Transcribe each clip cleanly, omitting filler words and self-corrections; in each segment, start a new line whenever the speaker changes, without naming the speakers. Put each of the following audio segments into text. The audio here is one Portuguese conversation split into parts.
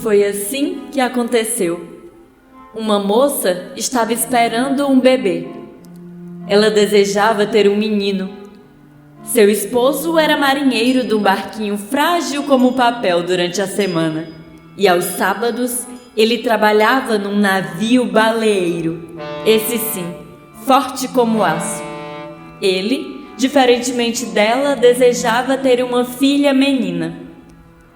Foi assim que aconteceu. Uma moça estava esperando um bebê. Ela desejava ter um menino. Seu esposo era marinheiro de um barquinho frágil como papel durante a semana. E aos sábados, ele trabalhava num navio baleeiro. Esse sim, forte como aço. Ele, diferentemente dela, desejava ter uma filha menina.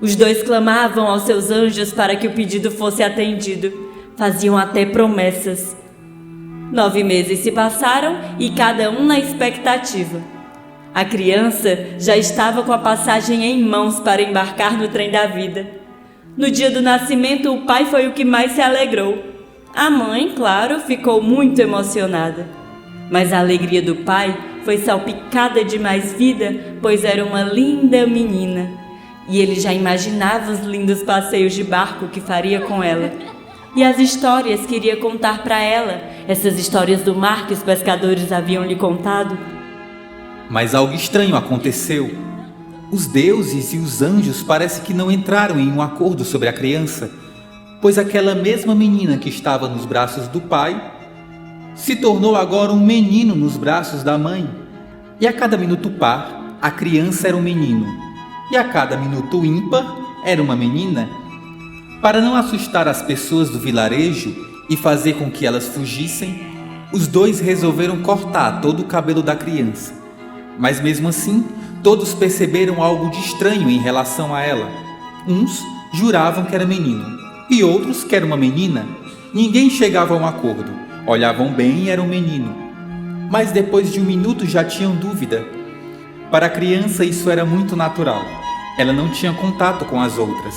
Os dois clamavam aos seus anjos para que o pedido fosse atendido. Faziam até promessas. 9 meses se passaram e cada um na expectativa. A criança já estava com a passagem em mãos para embarcar no trem da vida. No dia do nascimento, o pai foi o que mais se alegrou. A mãe, claro, ficou muito emocionada. Mas a alegria do pai foi salpicada de mais vida, pois era uma linda menina. E ele já imaginava os lindos passeios de barco que faria com ela. E as histórias que iria contar para ela, essas histórias do mar que os pescadores haviam lhe contado.
Mas algo estranho aconteceu. Os deuses e os anjos parece que não entraram em um acordo sobre a criança, pois aquela mesma menina que estava nos braços do pai se tornou agora um menino nos braços da mãe. E a cada minuto par, a criança era um menino, e a cada minuto ímpar, era uma menina. Para não assustar as pessoas do vilarejo e fazer com que elas fugissem, os dois resolveram cortar todo o cabelo da criança. Mas mesmo assim, todos perceberam algo de estranho em relação a ela. Uns juravam que era menino, e outros que era uma menina. Ninguém chegava a um acordo. Olhavam bem e era um menino. Mas depois de um minuto já tinham dúvida. Para a criança isso era muito natural. Ela não tinha contato com as outras.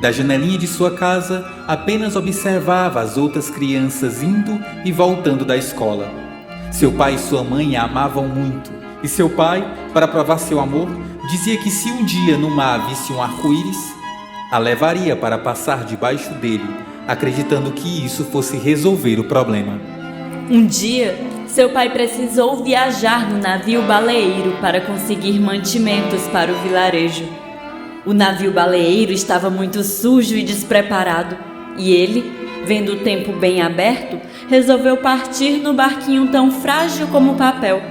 Da janelinha de sua casa, apenas observava as outras crianças indo e voltando da escola. Seu pai e sua mãe a amavam muito. E seu pai, para provar seu amor, dizia que se um dia no mar visse um arco-íris, a levaria para passar debaixo dele, acreditando que isso fosse resolver o problema.
Um dia, seu pai precisou viajar no navio baleeiro para conseguir mantimentos para o vilarejo. O navio baleeiro estava muito sujo e despreparado, e ele, vendo o tempo bem aberto, resolveu partir no barquinho tão frágil como papel.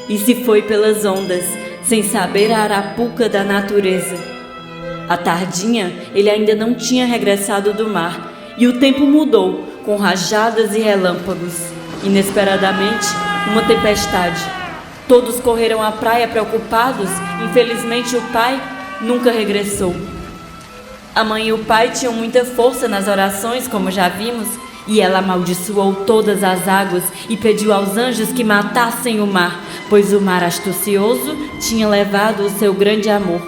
E se foi pelas ondas, sem saber a arapuca da natureza. À tardinha, ele ainda não tinha regressado do mar, e o tempo mudou, com rajadas e relâmpagos. Inesperadamente, uma tempestade. Todos correram à praia preocupados. Infelizmente, o pai nunca regressou. A mãe e o pai tinham muita força nas orações, como já vimos, e ela amaldiçoou todas as águas e pediu aos anjos que matassem o mar, pois o mar astucioso tinha levado o seu grande amor.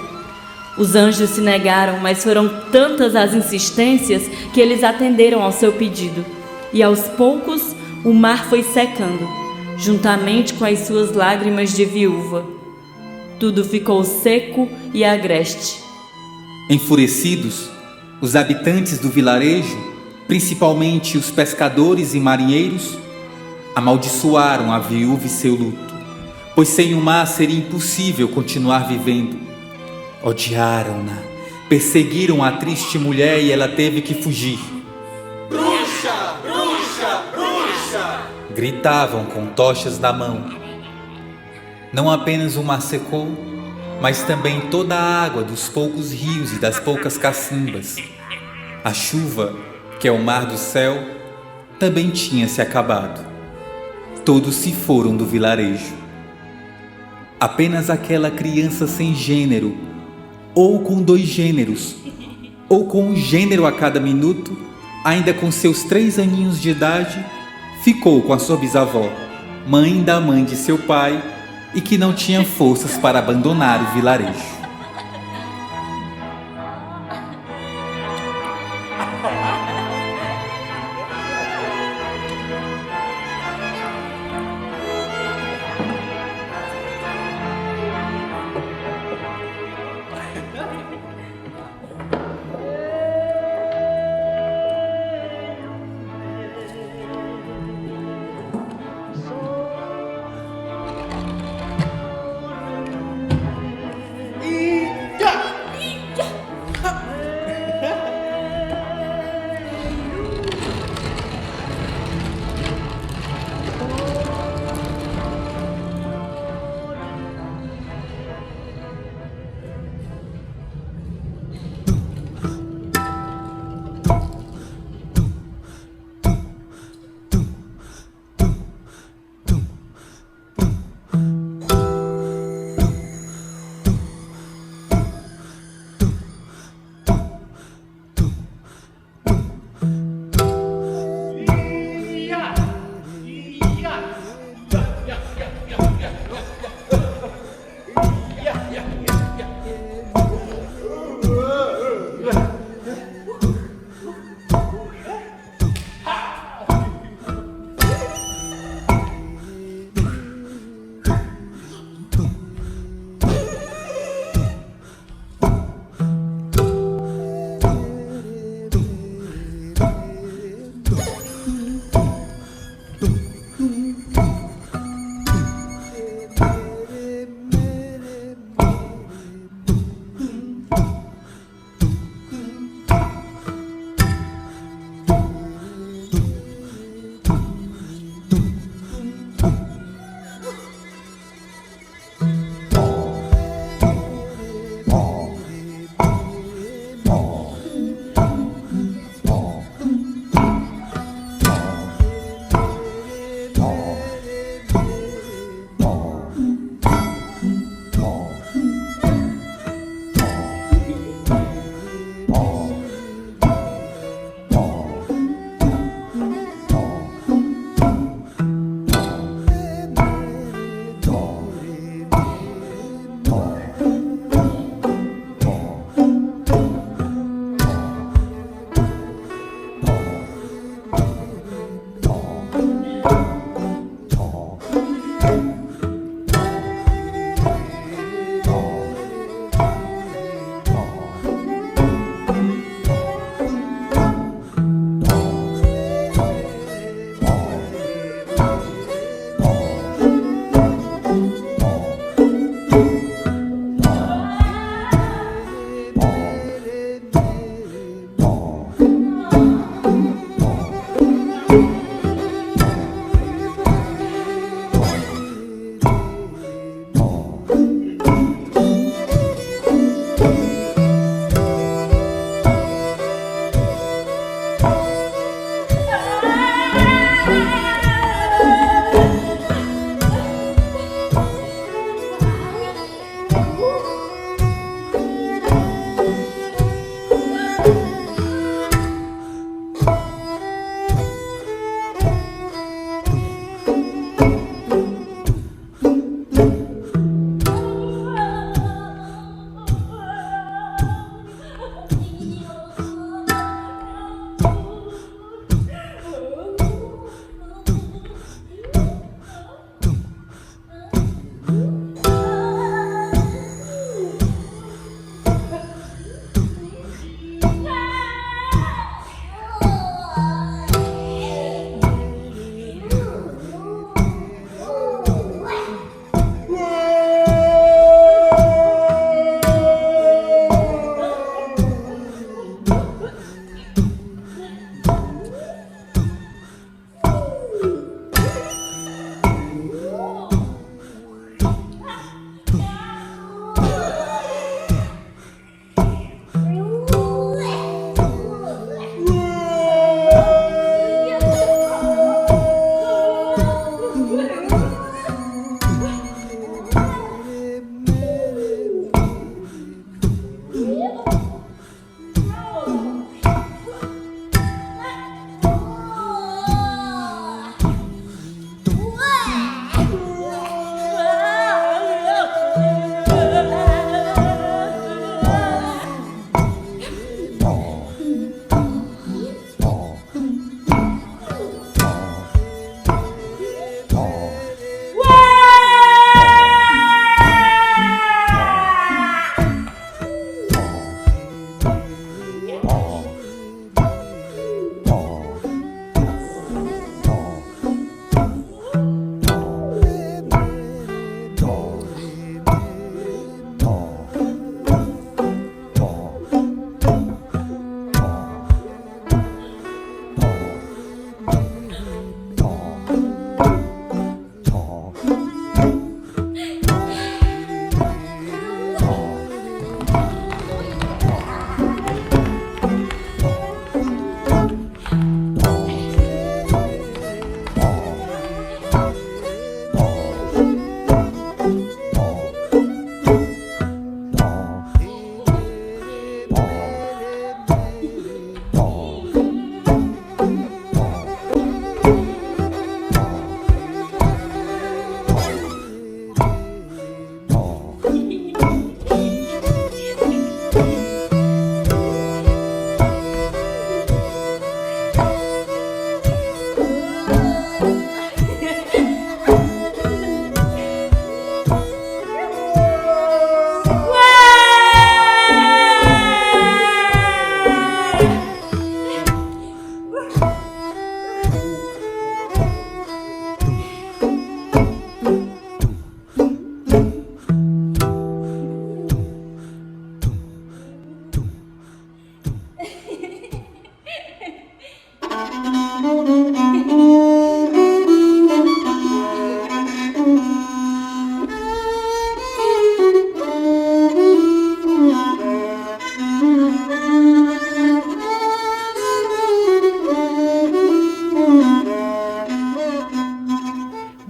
Os anjos se negaram, mas foram tantas as insistências que eles atenderam ao seu pedido. E aos poucos, o mar foi secando, juntamente com as suas lágrimas de viúva. Tudo ficou seco e agreste.
Enfurecidos, os habitantes do vilarejo, principalmente os pescadores e marinheiros, amaldiçoaram a viúva e seu luto, pois sem o mar seria impossível continuar vivendo. Odiaram-na, perseguiram a triste mulher e ela teve que fugir.
Bruxa! Bruxa! Bruxa!
Gritavam com tochas na mão. Não apenas o mar secou, mas também toda a água dos poucos rios e das poucas cacimbas. A chuva, que é o mar do céu, também tinha se acabado. Todos se foram do vilarejo. Apenas aquela criança sem gênero, ou com 2 gêneros, ou com um gênero a cada minuto, ainda com seus 3 aninhos de idade, ficou com a sua bisavó, mãe da mãe de seu pai, e que não tinha forças para abandonar o vilarejo.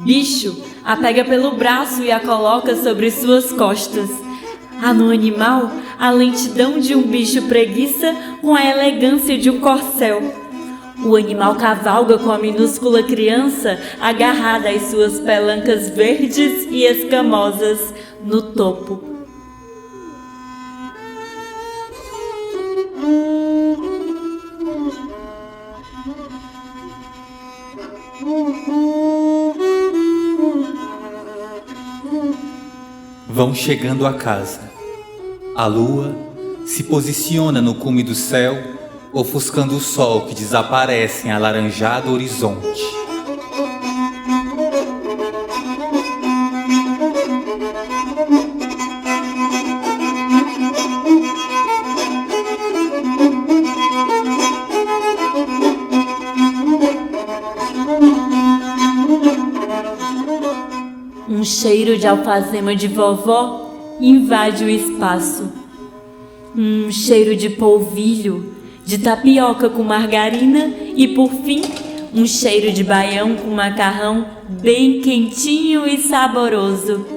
Bicho a pega pelo braço e a coloca sobre suas costas. Há no animal a lentidão de um bicho preguiça com a elegância de um corcel. O animal cavalga com a minúscula criança agarrada às suas pelancas verdes e escamosas no topo.
Vão chegando a casa. A lua se posiciona no cume do céu, ofuscando o sol que desaparece em alaranjado horizonte.
Um cheiro de alfazema de vovó invade o espaço. Um cheiro de polvilho, de tapioca com margarina e, por fim, um cheiro de baião com macarrão bem quentinho e saboroso.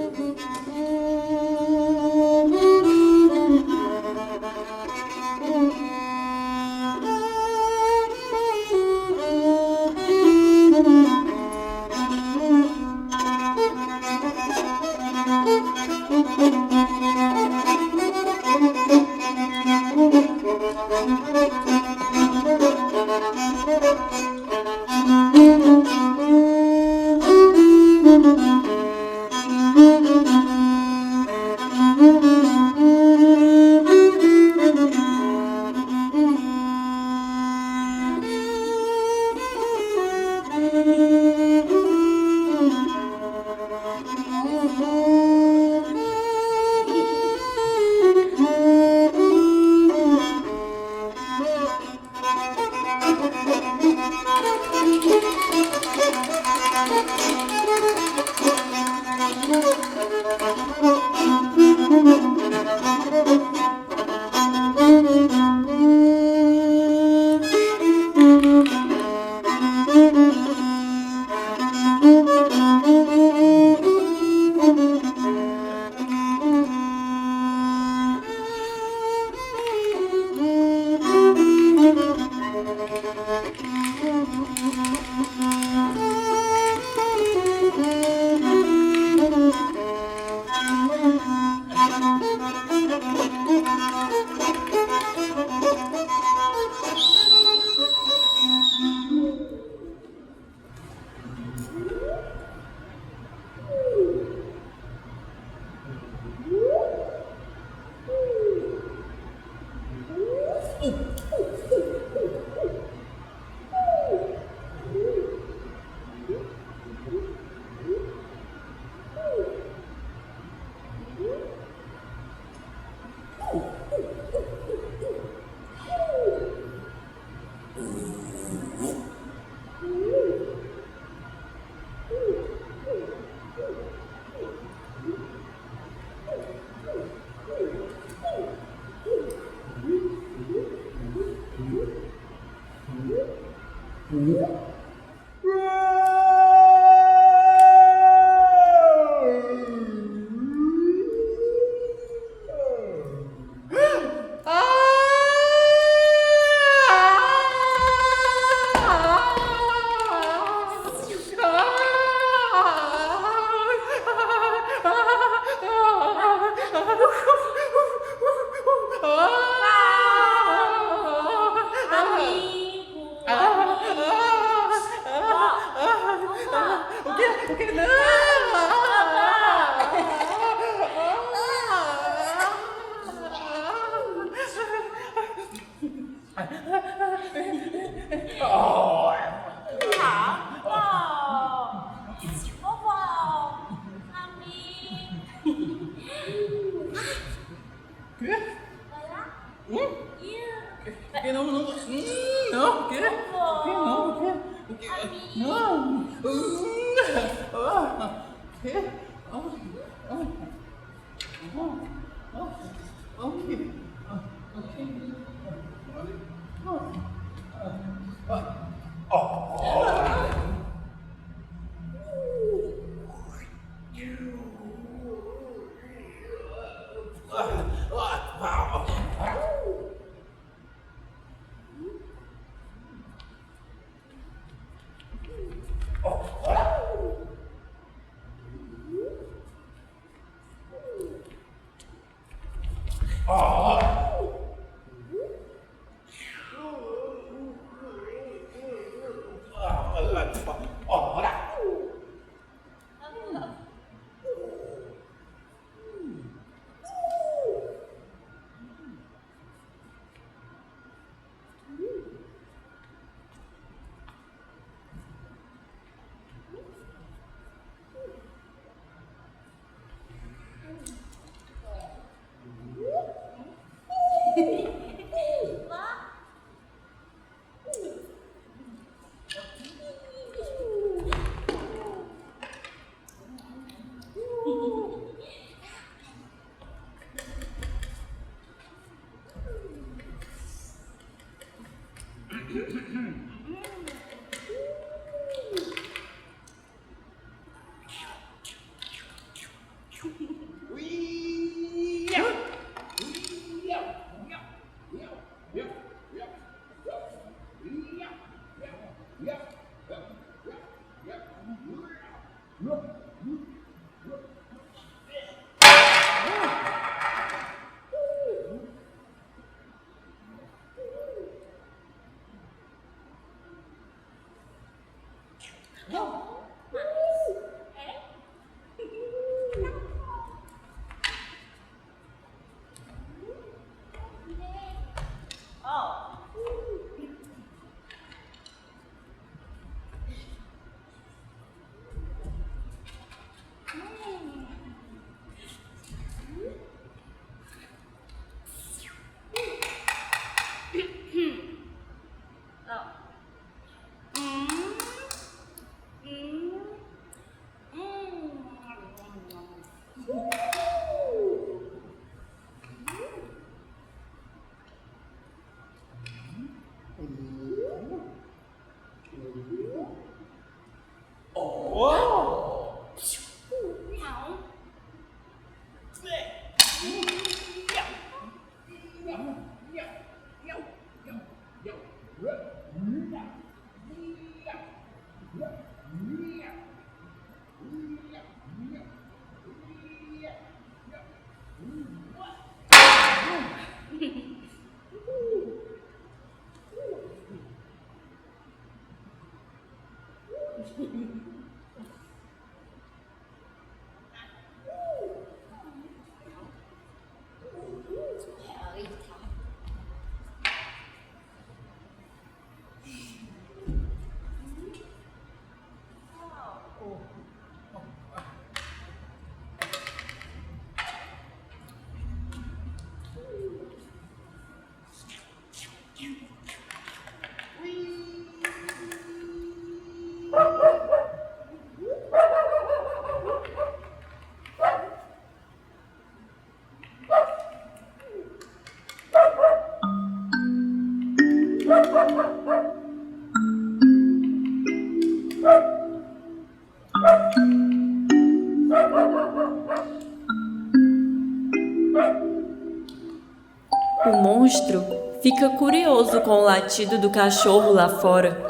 O monstro fica curioso com o latido do cachorro lá fora.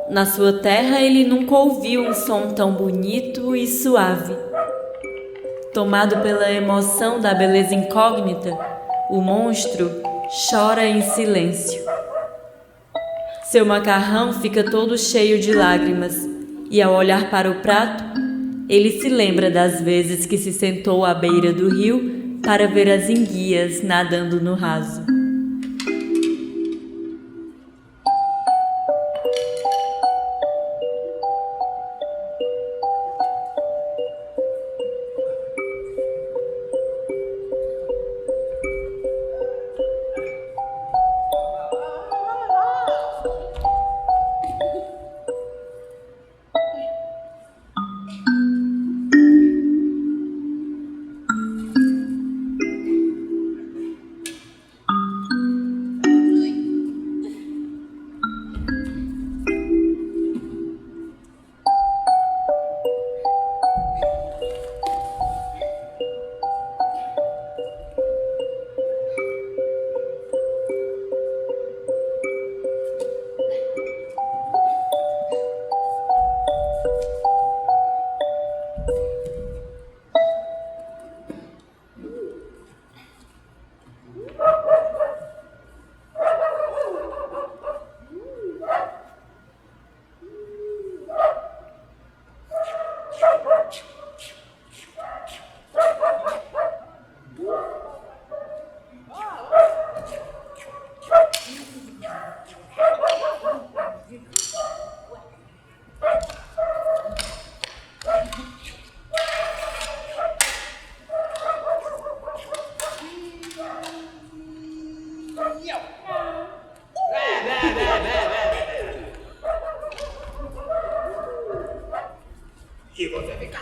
Na sua terra ele nunca ouviu um som tão bonito e suave. Tomado pela emoção da beleza incógnita, o monstro chora em silêncio. Seu macarrão fica todo cheio de lágrimas e, ao olhar para o prato, ele se lembra das vezes que se sentou à beira do rio para ver as enguias nadando no raso.
Que você fica.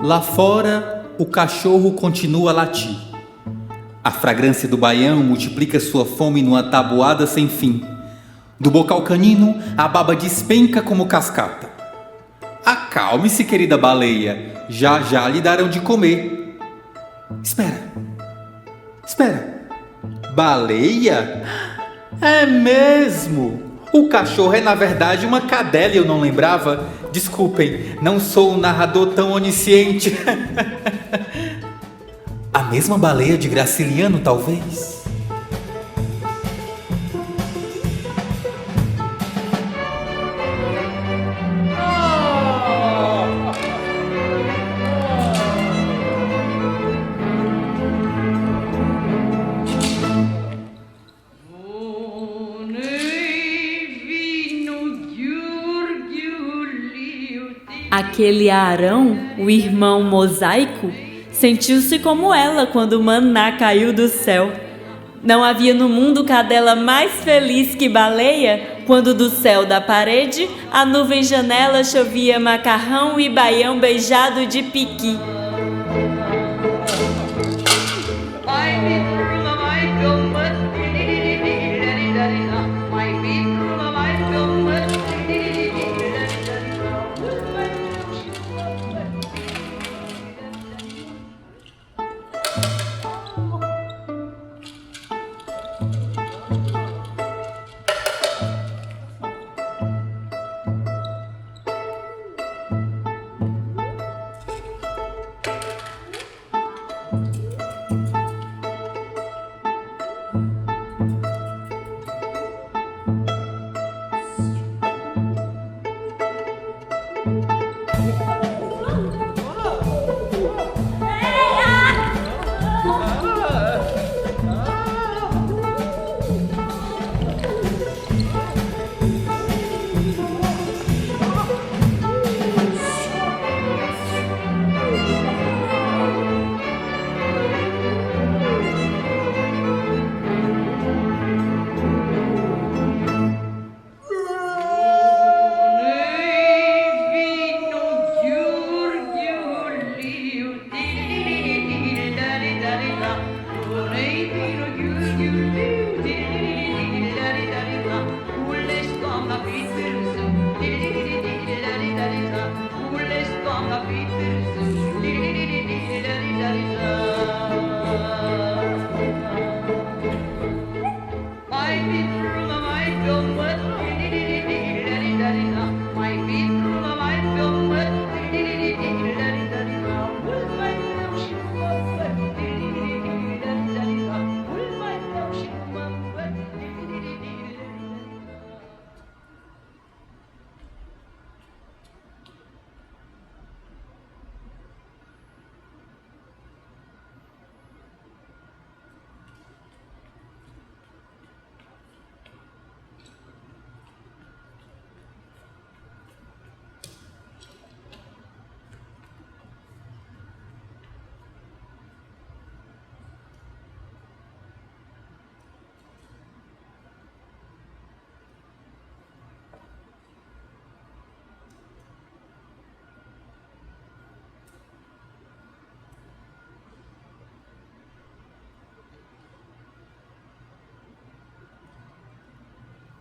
Lá fora, o cachorro continua a latir. A fragrância do baião multiplica sua fome numa tabuada sem fim. Do bocal canino, a baba despenca como cascata. Acalme-se, querida baleia. Já já lhe darão de comer. Espera. Baleia? É mesmo! O cachorro é na verdade uma cadela e eu não lembrava. Desculpem, não sou um narrador tão onisciente. A mesma baleia de Graciliano, talvez?
Aquele Arão, o irmão mosaico, sentiu-se como ela quando o maná caiu do céu. Não havia no mundo cadela mais feliz que baleia quando do céu da parede a nuvem janela chovia macarrão e baião beijado de piqui.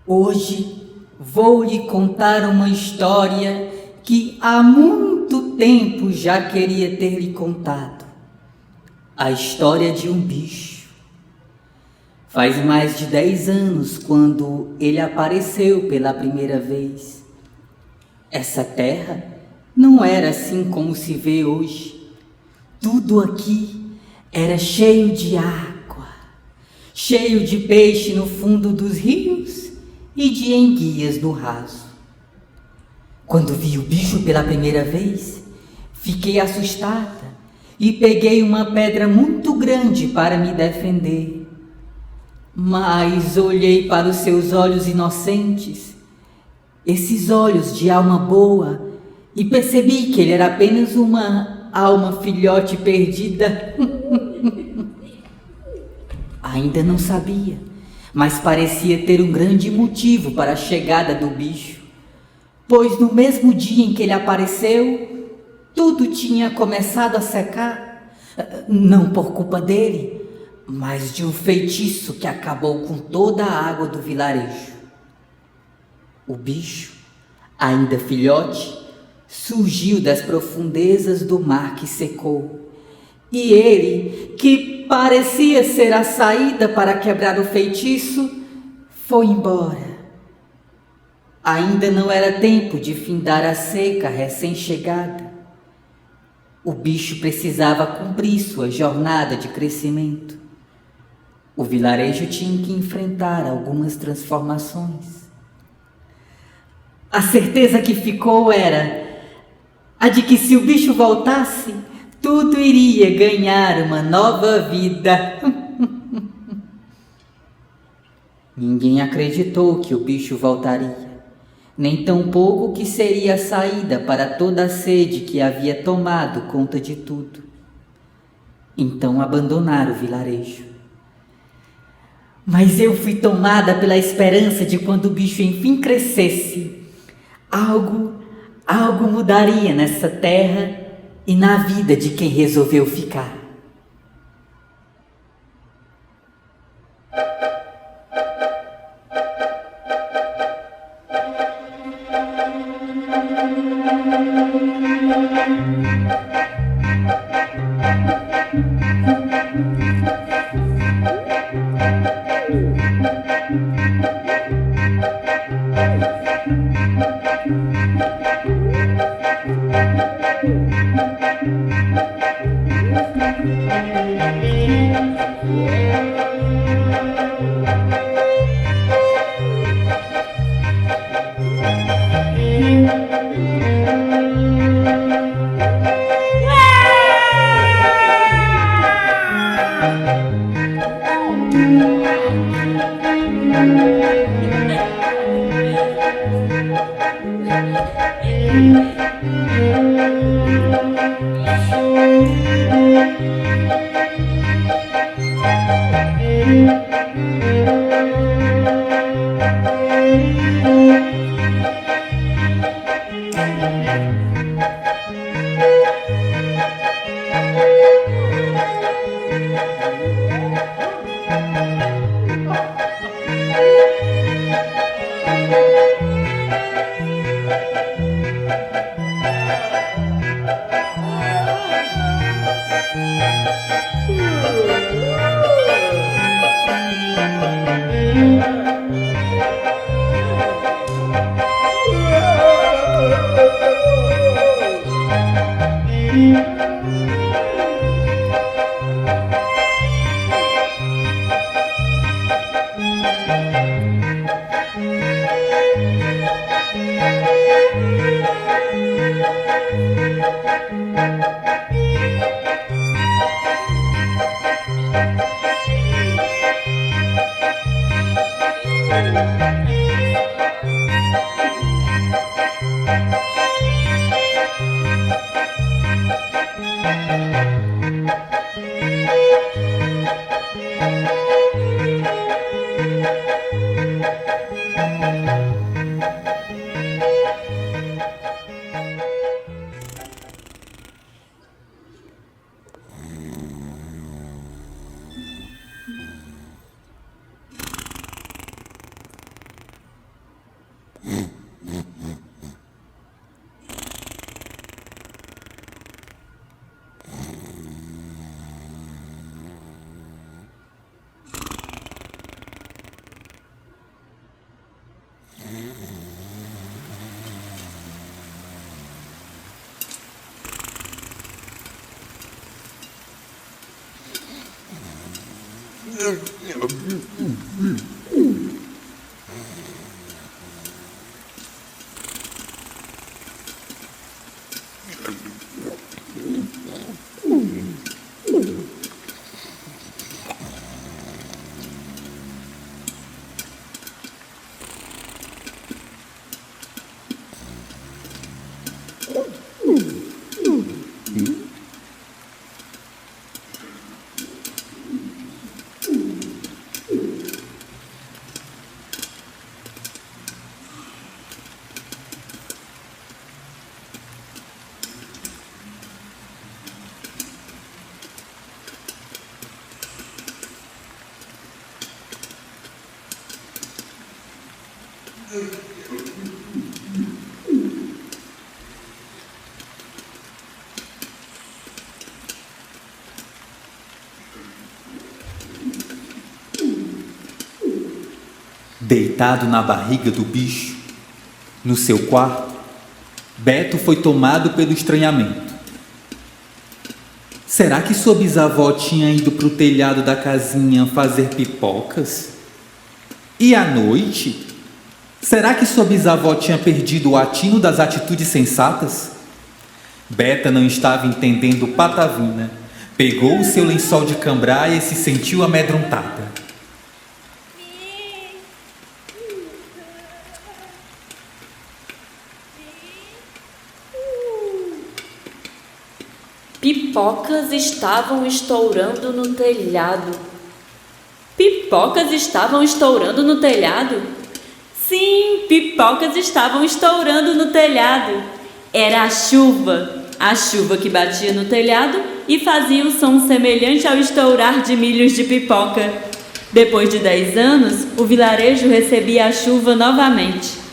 Hoje vou lhe contar uma história que há muito tempo já queria ter lhe contado. A história de um bicho. Faz mais de 10 anos quando ele apareceu pela primeira vez. Essa terra não era assim como se vê hoje. Tudo aqui era cheio de água, cheio de peixe no fundo dos rios e de enguias no raso. Quando vi o bicho pela primeira vez, fiquei assustada e peguei uma pedra muito grande para me defender. Mas olhei para os seus olhos inocentes, esses olhos de alma boa, e percebi que ele era apenas uma alma filhote perdida. Ainda não sabia, mas parecia ter um grande motivo para a chegada do bicho, pois no mesmo dia em que ele apareceu, tudo tinha começado a secar, não por culpa dele, mas de um feitiço que acabou com toda a água do vilarejo. O bicho, ainda filhote, surgiu das profundezas do mar que secou, e ele, que parecia ser a saída para quebrar o feitiço, foi embora. Ainda não era tempo de findar a seca recém-chegada. O bicho precisava cumprir sua jornada de crescimento. O vilarejo tinha que enfrentar algumas transformações. A certeza que ficou era a de que se o bicho voltasse, tudo iria ganhar uma nova vida. Ninguém acreditou que o bicho voltaria, nem tampouco que seria a saída para toda a sede que havia tomado conta de tudo. Então abandonaram o vilarejo. Mas eu fui tomada pela esperança de quando o bicho enfim crescesse, algo mudaria nessa terra e na vida de quem resolveu ficar.
Deitado na barriga do bicho, no seu quarto, Beto foi tomado pelo estranhamento. Será que sua bisavó tinha ido para o telhado da casinha fazer pipocas? E à noite? Será que sua bisavó tinha perdido o atino das atitudes sensatas? Beta não estava entendendo patavina. Pegou o seu lençol de cambraia e se sentiu amedrontada.
Pipocas estavam estourando no telhado. Pipocas estavam estourando no telhado? Sim, pipocas estavam estourando no telhado. Era a chuva que batia no telhado e fazia um som semelhante ao estourar de milhos de pipoca. Depois de 10 anos, o vilarejo recebia a chuva novamente.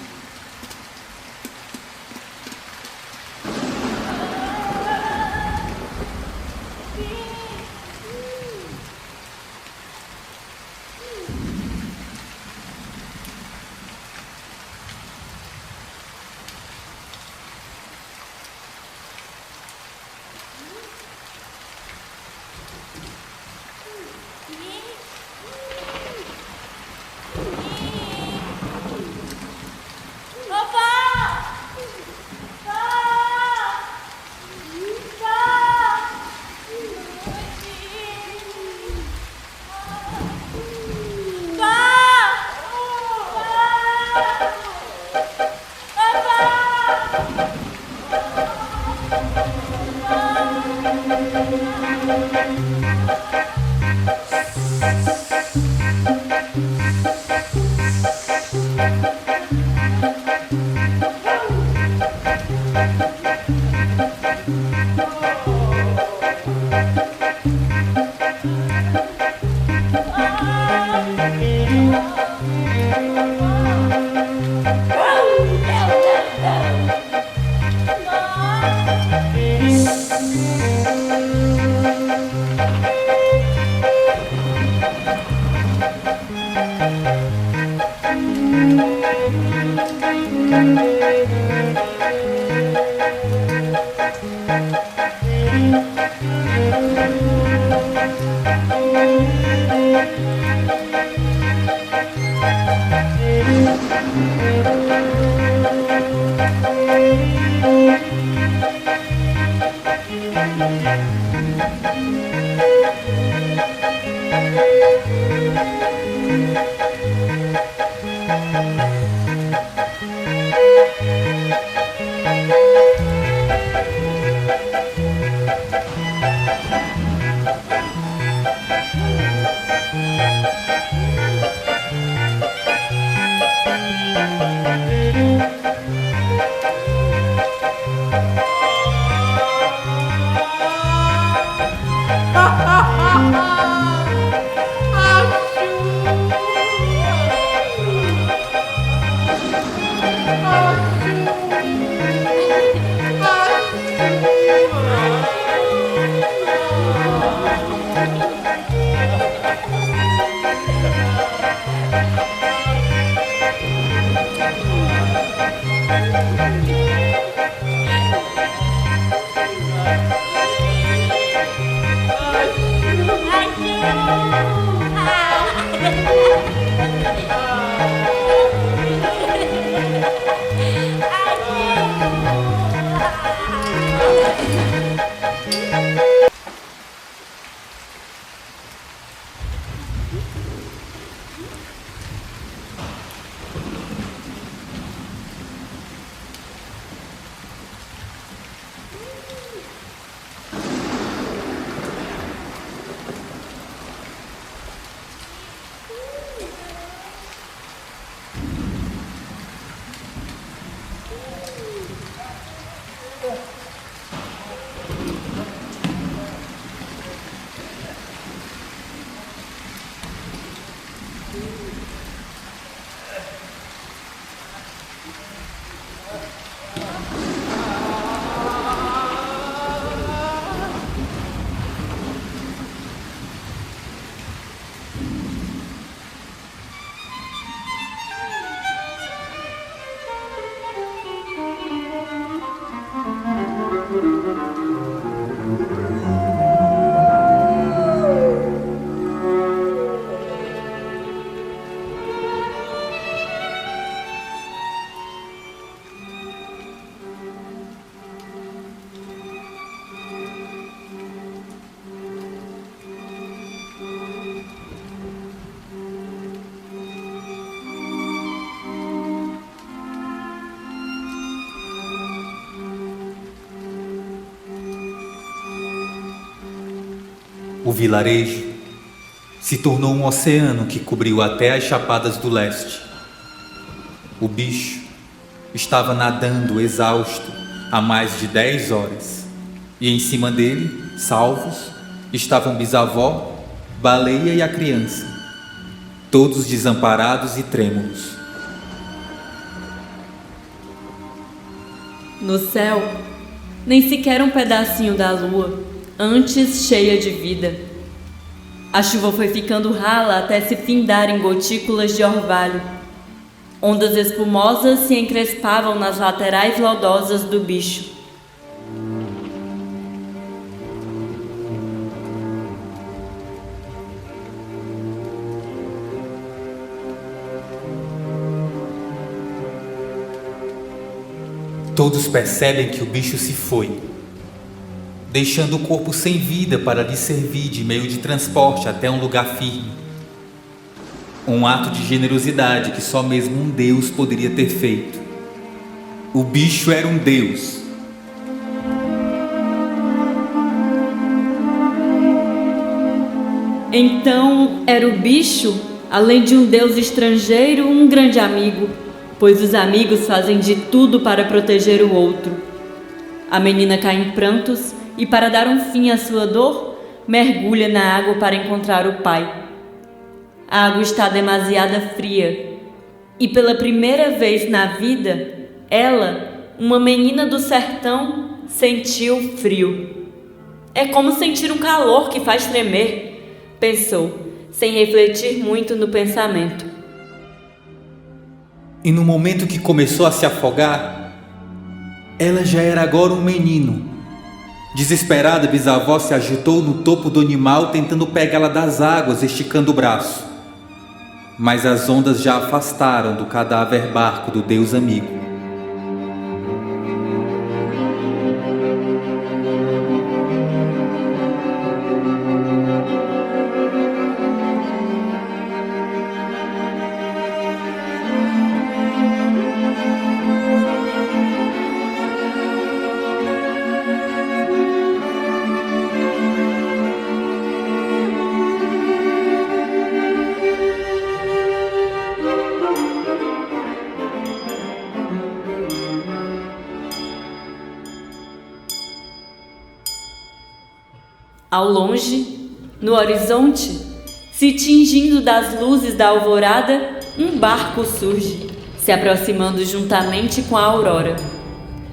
O vilarejo se tornou um oceano que cobriu até as chapadas do leste. O bicho estava nadando exausto há mais de 10 horas, e em cima dele, salvos, estavam bisavó, baleia e a criança, todos desamparados e trêmulos.
No céu, nem sequer um pedacinho da lua, antes cheia de vida. A chuva foi ficando rala até se findar em gotículas de orvalho. Ondas espumosas se encrespavam nas laterais lodosas do bicho.
Todos percebem que o bicho se foi, deixando o corpo sem vida para lhe servir de meio de transporte até um lugar firme. Um ato de generosidade que só mesmo um Deus poderia ter feito. O bicho era um Deus.
Então era o bicho, além de um Deus estrangeiro, um grande amigo, pois os amigos fazem de tudo para proteger o outro. A menina cai em prantos e, para dar um fim à sua dor, mergulha na água para encontrar o pai. A água está demasiado fria e, pela primeira vez na vida, ela, uma menina do sertão, sentiu frio. É como sentir um calor que faz tremer, pensou, sem refletir muito no pensamento.
E no momento que começou a se afogar, ela já era agora um menino. Desesperada, bisavó se agitou no topo do animal, tentando pegá-la das águas, esticando o braço. Mas as ondas já afastaram do cadáver barco do Deus amigo.
Ao longe, no horizonte, se tingindo das luzes da alvorada, um barco surge, se aproximando juntamente com a aurora.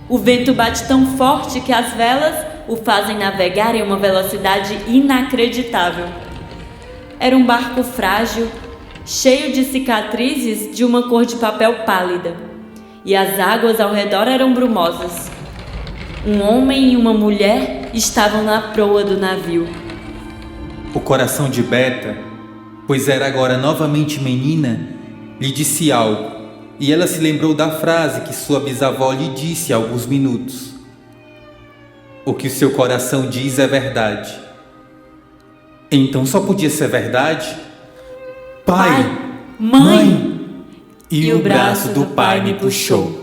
O vento bate tão forte que as velas o fazem navegar em uma velocidade inacreditável. Era um barco frágil, cheio de cicatrizes de uma cor de papel pálida, e as águas ao redor eram brumosas. Um homem e uma mulher estavam na proa do navio.
O coração de Beta, pois era agora novamente menina, lhe disse algo, e ela se lembrou da frase que sua bisavó lhe disse há alguns minutos. O que o seu coração diz é verdade. Então só podia ser verdade? Pai,
Mãe!
E o braço do pai me puxou.